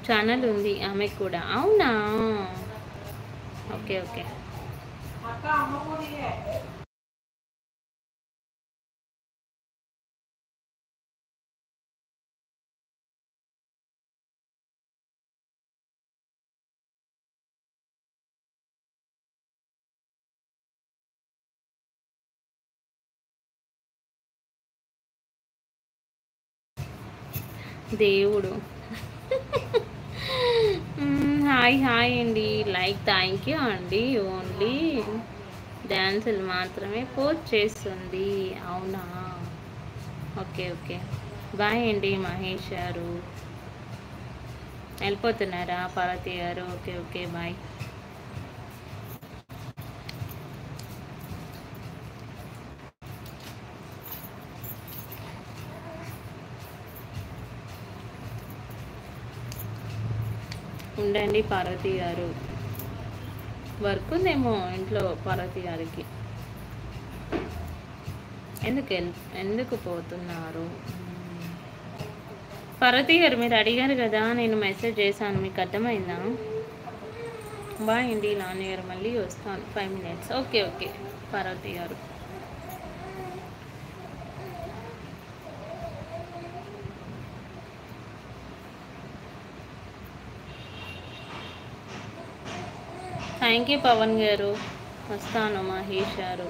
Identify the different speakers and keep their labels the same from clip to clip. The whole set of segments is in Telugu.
Speaker 1: ఛానల్ ఉంది ఆమెకు కూడా. అవునా? Okay okay. దేవుడు. హాయ్ హాయ్ అండి. లైక్ థ్యాంక్ యూ అండి. ఓన్లీ డ్యాన్సులు మాత్రమే పోస్ట్ చేస్తుంది. అవునా? Okay okay. బాయ్ అండి మహేష్ గారు. వెళ్ళిపోతున్నారా పార్వతి గారు? Okay okay bye. ఉండండి పార్వతి గారు, వర్క్ ఉందేమో ఇంట్లో పార్వతి గారికి. ఎందుకు పోతున్నారు? పార్వతి గారు మీరు అడిగారు కదా, నేను మెసేజ్ చేశాను, మీకు అర్థమైందా? బాయ్ అండి నాన్నగారు, మళ్ళీ వస్తాను 5 minutes. ఓకే ఓకే పార్వతి గారు. థ్యాంక్ యూ పవన్ గారు. వస్తాను మహేష్ గారు.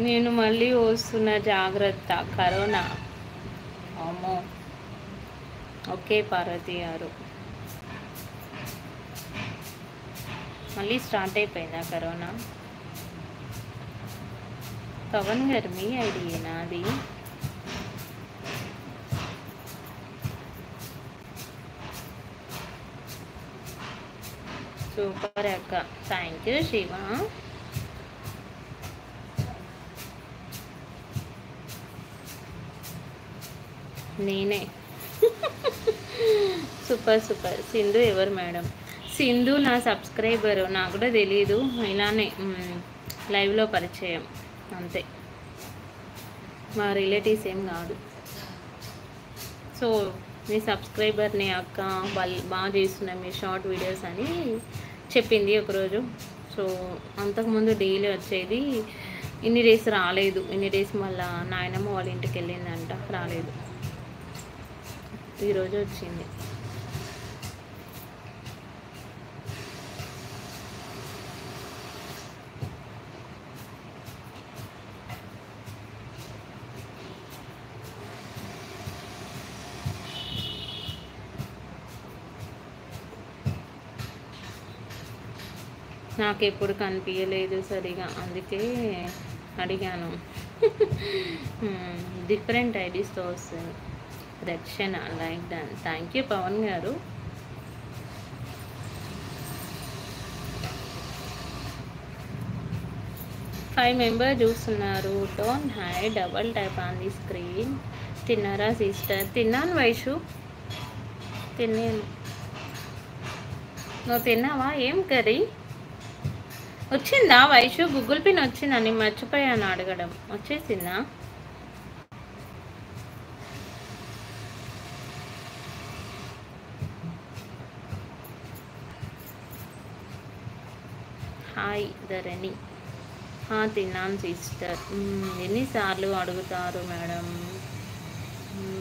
Speaker 1: నేను మళ్ళీ వస్తున్న, జాగ్రత్త, కరోనా. అమ్మో. ఓకే పార్వతి గారు. మళ్ళీ స్టార్ట్ అయిపోయిందా కరోనా? పవన్ గారు మీ ఐడియేనా అది? సూపర్ అక్క. Thank you Shiva. నేనే. Super super. సింధు ఎవరు మేడం? సింధు నా సబ్స్క్రైబరు, నాకు కూడా తెలీదు, ఇలానే లైవ్లో పరిచయం అంతే, మా రిలేటివ్స్ ఏం కాదు. సో మీ సబ్స్క్రైబర్ని అక్క వాళ్ళు బాగా చేస్తున్నాం మీ షార్ట్ వీడియోస్ అని చెప్పింది ఒకరోజు. సో అంతకుముందు డైలీ వచ్చేది, ఇన్ని డేస్ రాలేదు. ఇన్ని డేస్ మళ్ళీ నాయనమ్మ వాళ్ళ ఇంటికి వెళ్ళిందంట, రాలేదు. ఈరోజు వచ్చింది. నాకు ఎప్పుడు కనిపించలేదు సరిగా, అందుకే అడిగాను. డిఫరెంట్ ఐడీస్తో వస్తుంది. రక్షణ లైక్ దాన్. థ్యాంక్ యూ పవన్ గారు. ఫైవ్ మెంబర్ చూస్తున్నారు. Don't hi, double type on the screen. తిన్నారా సిస్టర్? తిన్నాను వైషు, తిన్నాను. నువ్వు తిన్నావా? ఏం కర్రీ వచ్చిందా వైషు? గూగుల్ పిన్ వచ్చిందా? నేను మర్చిపోయాను అడగడం. వచ్చేసిందా? హాయ్ ధరణి. తిన్నాను సిస్టర్. ఎన్నిసార్లు అడుగుతారు మేడం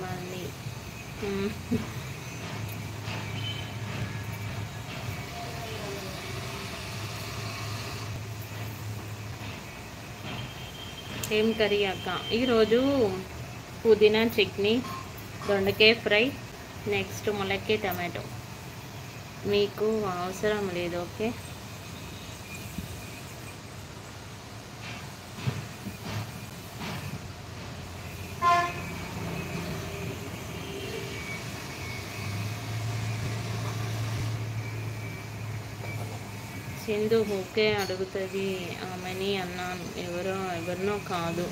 Speaker 1: మళ్ళీ? ఏం కర్రీ అక్క? ఈరోజు పుదీనా చట్నీ, దొండకాయ ఫ్రై, నెక్స్ట్ ములక్కాయ టమాటో. మీకు అవసరం లేదు. ఓకే. సింధు ఓకే అడుగుతుంది ఆమెని అన్నాను. ఎవరినో కాదు.